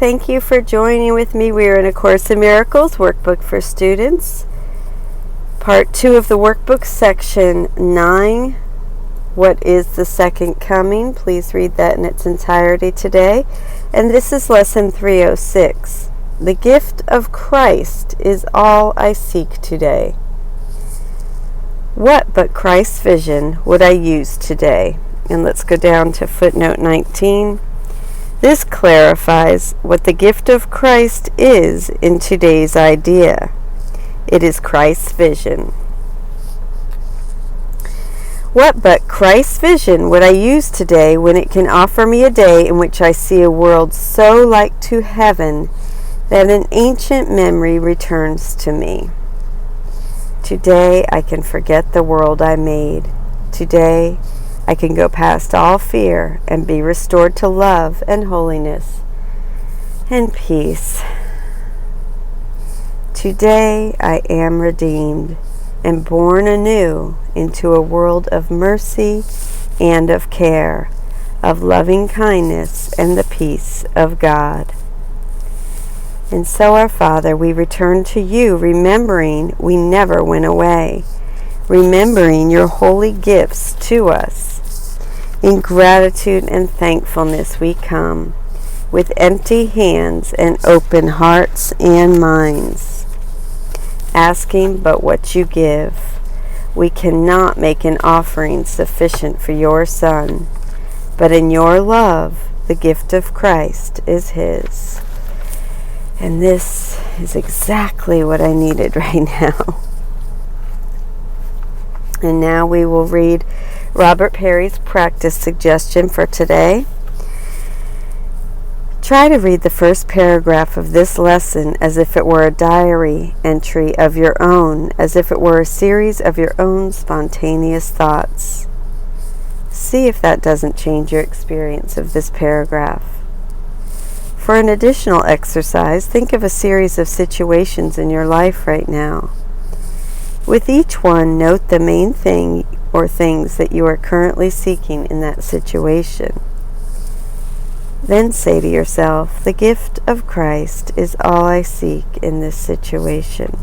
Thank you for joining with me. We are in A Course in Miracles workbook for students. Part 2 of the workbook, section 9. What is the second coming? Please read that in its entirety today. And this is lesson 306. The gift of Christ is all I seek today. What but Christ's vision would I use today? And let's go down to footnote 19. This clarifies what the gift of Christ is in today's idea. It is Christ's vision. What but Christ's vision would I use today when it can offer me a day in which I see a world so like to heaven that an ancient memory returns to me? Today I can forget the world I made. Today I can go past all fear and be restored to love and holiness and peace. Today I am redeemed and born anew into a world of mercy and of care, of loving kindness and the peace of God. And so, our Father, we return to you, remembering we never went away, remembering your holy gifts to us. In gratitude and thankfulness we come, with empty hands and open hearts and minds, asking but what you give. We cannot make an offering sufficient for your Son, but in your love the gift of Christ is his. And this is exactly what I needed right now. And now we will read Robert Perry's practice suggestion for today. Try to read the first paragraph of this lesson as if it were a diary entry of your own, as if it were a series of your own spontaneous thoughts. See if that doesn't change your experience of this paragraph. For an additional exercise, think of a series of situations in your life right now. With each one, note the main thing or things that you are currently seeking in that situation. Then say to yourself, the gift of Christ is all I seek in this situation.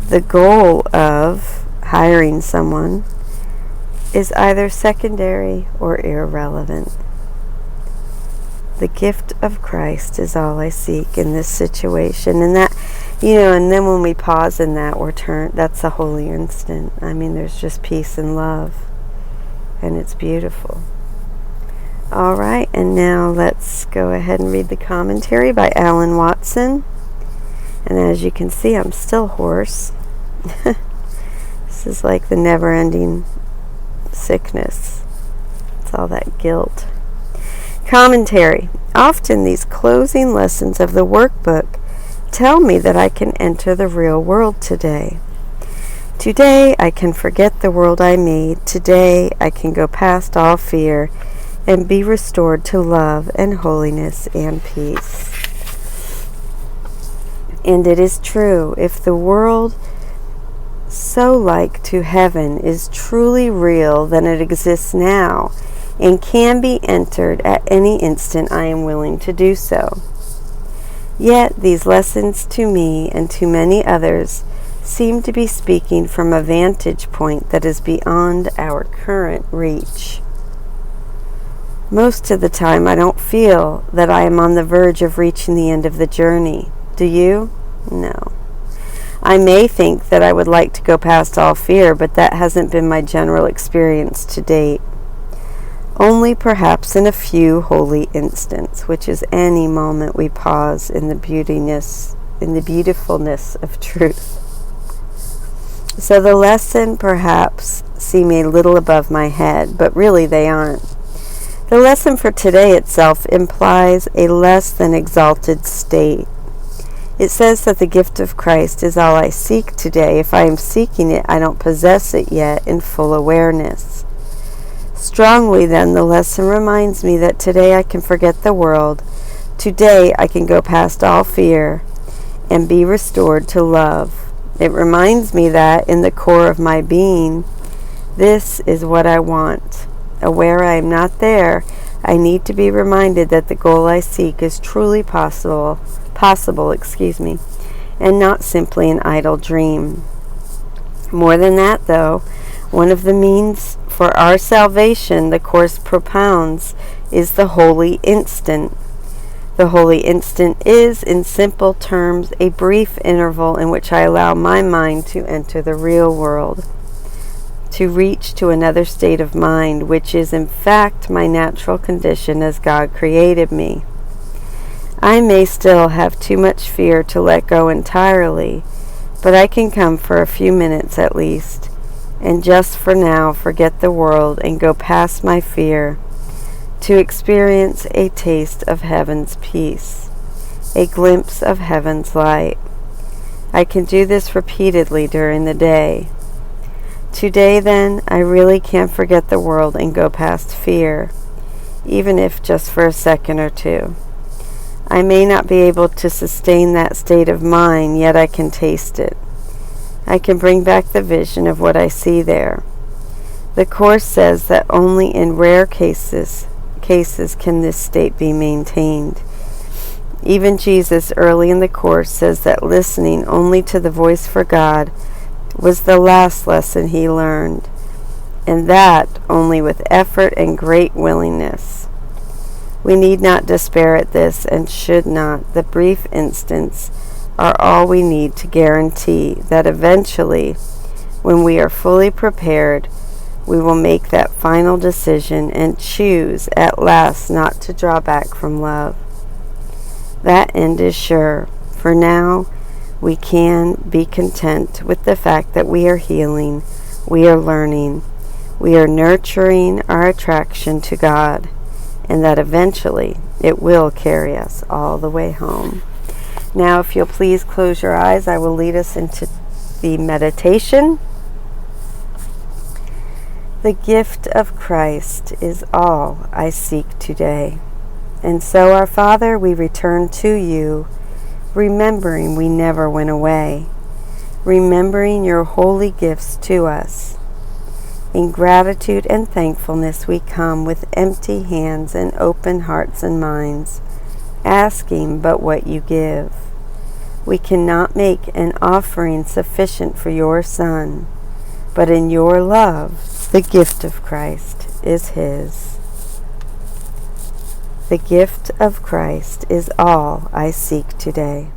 The goal of hiring someone is either secondary or irrelevant. The gift of Christ is all I seek in this situation. And that, and then when we pause in that, that's a holy instant. I mean, there's just peace and love. And it's beautiful. All right, and now let's go ahead and read the commentary by Alan Watson. And as you can see, I'm still hoarse. This is like the never-ending sickness. It's all that guilt. Commentary. Often these closing lessons of the workbook tell me that I can enter the real world today. Today I can forget the world I made. Today I can go past all fear and be restored to love and holiness and peace. And it is true, if the world so like to heaven is truly real, then it exists now and can be entered at any instant I am willing to do so. Yet these lessons to me and to many others seem to be speaking from a vantage point that is beyond our current reach. Most of the time I don't feel that I am on the verge of reaching the end of the journey. Do you? No. I may think that I would like to go past all fear, but that hasn't been my general experience to date. Only perhaps in a few holy instants, which is any moment we pause in the beautifulness of truth. So the lesson perhaps seem a little above my head, but really they aren't. The lesson for today itself implies a less than exalted state. It says that the gift of Christ is all I seek today. If I am seeking it, I don't possess it yet in full awareness. Strongly, then, the lesson reminds me that today I can forget the world. Today I can go past all fear and be restored to love. It reminds me that in the core of my being, this is what I want. Aware I am not there, I need to be reminded that the goal I seek is truly possible, and not simply an idle dream. More than that, though, one of the means for our salvation the Course propounds is the holy instant. The holy instant is, in simple terms, a brief interval in which I allow my mind to enter the real world, to reach to another state of mind, which is in fact my natural condition as God created me. I may still have too much fear to let go entirely, but I can come for a few minutes at least, and just for now forget the world and go past my fear, to experience a taste of heaven's peace, a glimpse of heaven's light. I can do this repeatedly during the day. Today, then, I really can forget the world and go past fear, even if just for a second or two. I may not be able to sustain that state of mind, yet I can taste it. I can bring back the vision of what I see there. The Course says that only in rare cases can this state be maintained. Even Jesus, early in the Course, says that listening only to the voice for God was the last lesson he learned, and that only with effort and great willingness. We need not despair at this, and should not. The brief instants are all we need to guarantee that eventually, when we are fully prepared, we will make that final decision and choose at last not to draw back from love. That end is sure. For now, we can be content with the fact that we are healing, we are learning, we are nurturing our attraction to God, and that eventually it will carry us all the way home. Now, if you'll please close your eyes, I will lead us into the meditation. The gift of Christ is all I seek today. And so, our Father, we return to you, remembering we never went away, remembering your holy gifts to us. In gratitude and thankfulness we come with empty hands and open hearts and minds, asking but what you give. We cannot make an offering sufficient for your Son, but in your love, the gift of Christ is his. The gift of Christ is all I seek today.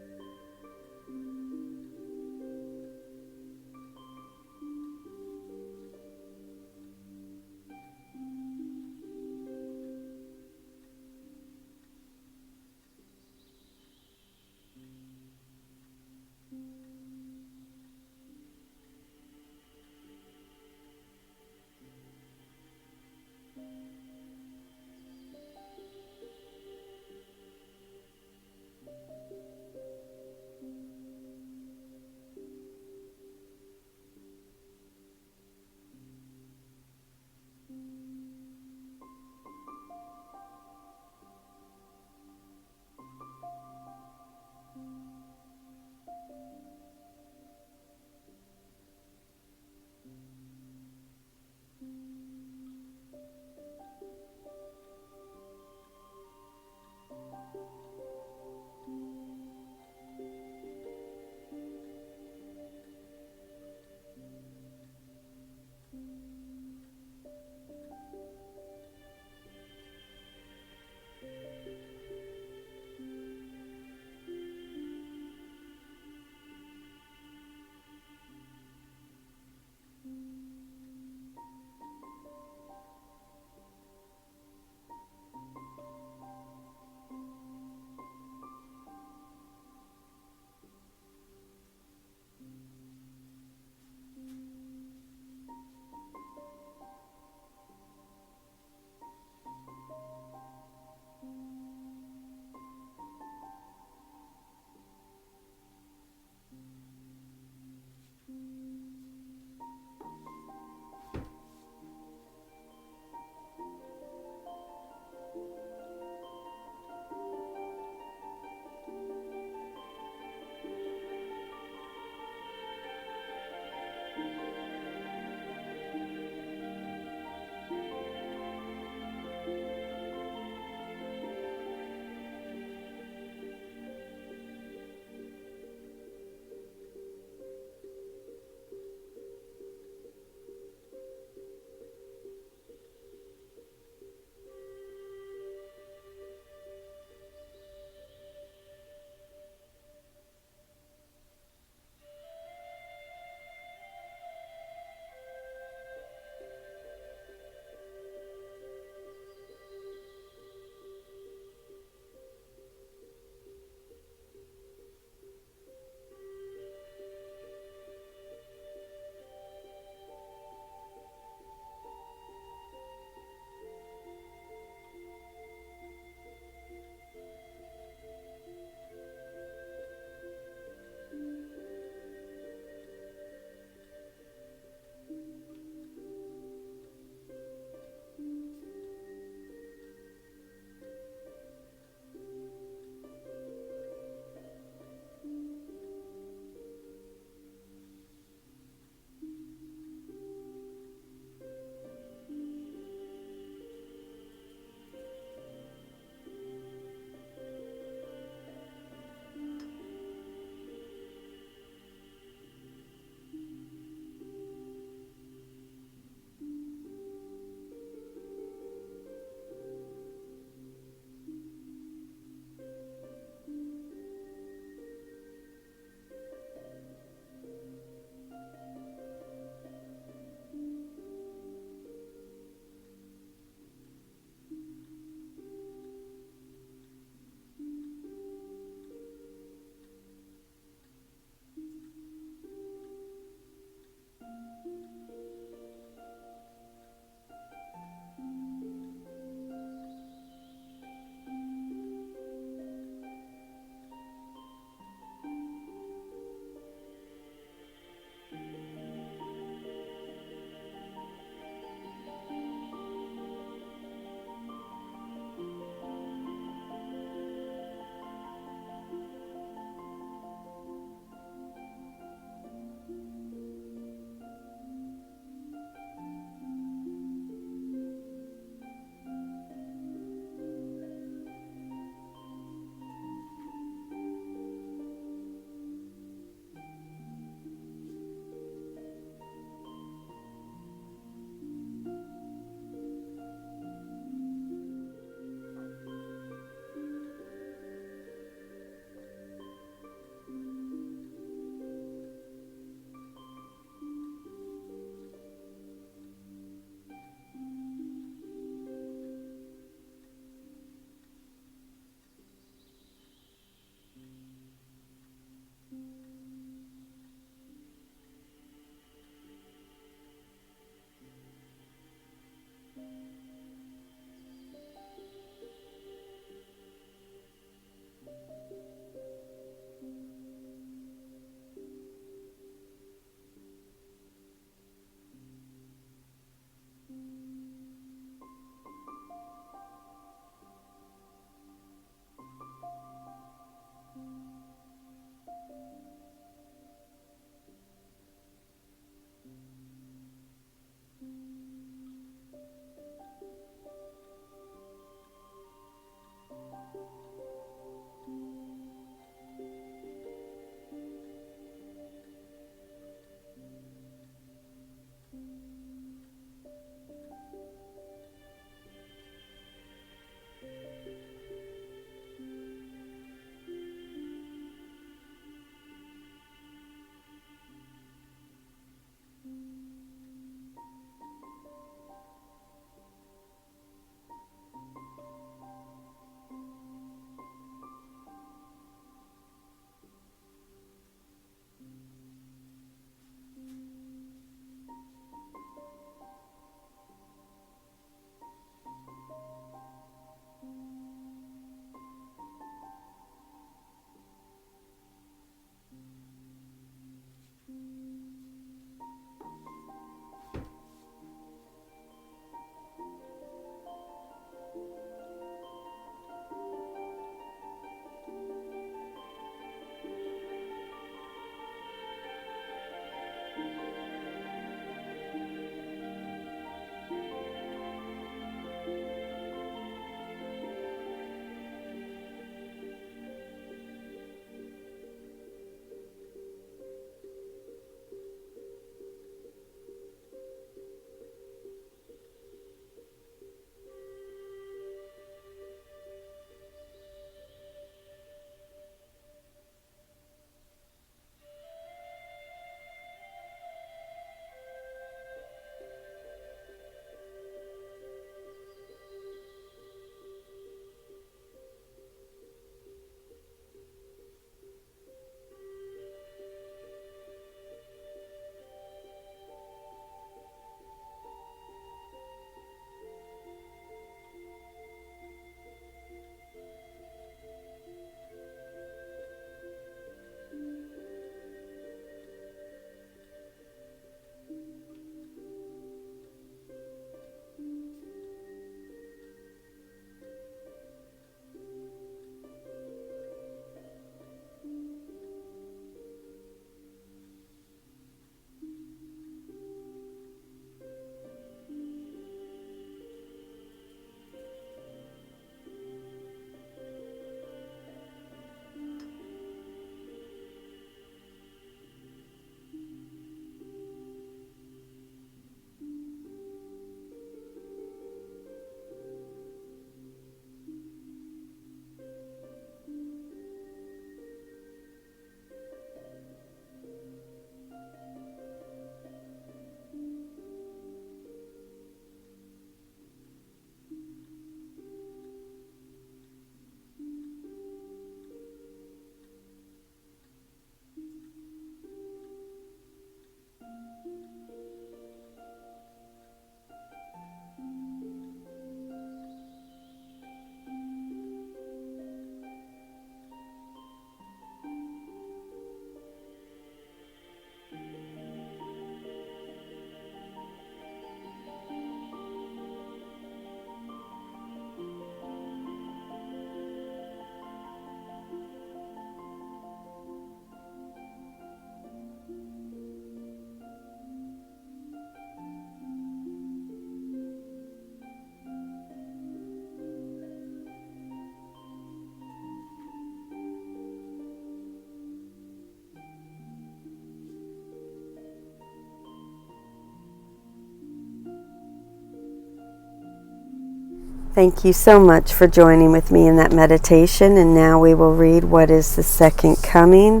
Thank you so much for joining with me in that meditation. And now we will read what is the second coming,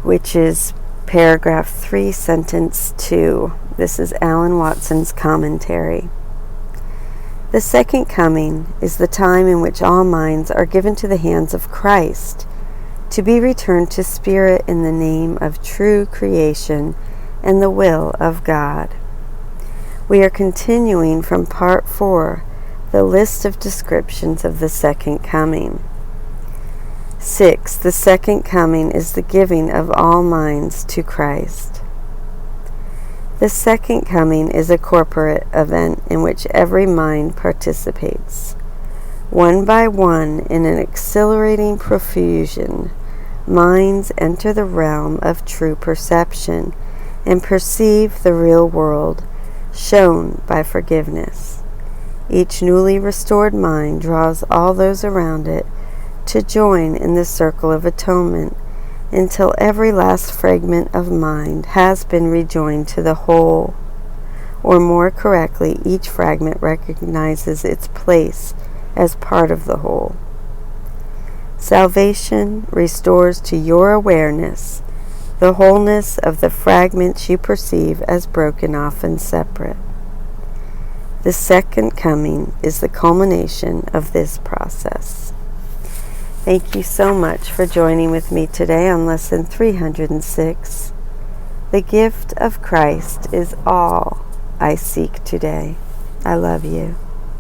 which is paragraph 3, sentence 2. This is Alan Watson's commentary. The second coming is the time in which all minds are given to the hands of Christ, to be returned to spirit in the name of true creation and the will of God. We are continuing from part 4, the list of descriptions of the second coming. 6. The second coming is the giving of all minds to Christ. The second coming is a corporate event in which every mind participates. One by one, in an exhilarating profusion, minds enter the realm of true perception and perceive the real world shown by forgiveness. Each newly restored mind draws all those around it to join in the circle of atonement until every last fragment of mind has been rejoined to the whole, or more correctly, each fragment recognizes its place as part of the whole. Salvation restores to your awareness the wholeness of the fragments you perceive as broken off and separate. The second coming is the culmination of this process. Thank you so much for joining with me today on lesson 306. The gift of Christ is all I seek today. I love you.